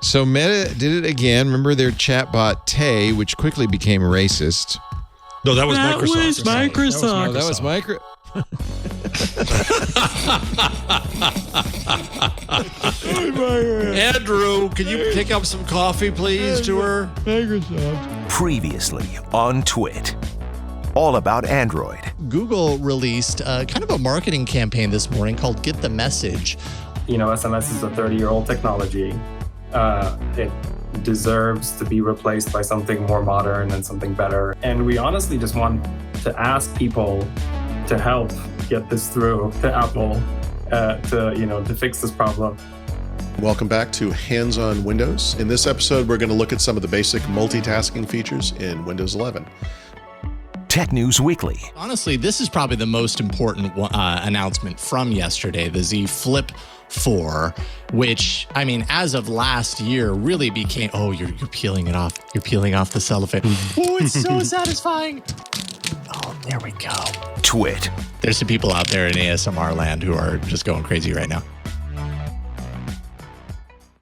So Meta did it again. Remember their chatbot Tay, which quickly became racist. No, that was Microsoft. That was Microsoft. Andrew, can you pick up some coffee, please, to her? Microsoft. Previously on TWiT. All about Android. Google released kind of a marketing campaign this morning called Get the Message. You know, SMS is a 30-year-old technology. It deserves to be replaced by something more modern and something better. And we honestly just want to ask people to help get this through to Apple to fix this problem. Welcome back to Hands on Windows. In this episode, we're going to look at some of the basic multitasking features in Windows 11. Tech News Weekly. Honestly, this is probably the most important announcement from yesterday, the Z Flip 4, which, I mean, as of last year, really became, you're peeling it off. You're peeling off the cellophane. Oh, it's so satisfying. Oh, there we go. TWiT. There's some people out there in ASMR land who are just going crazy right now.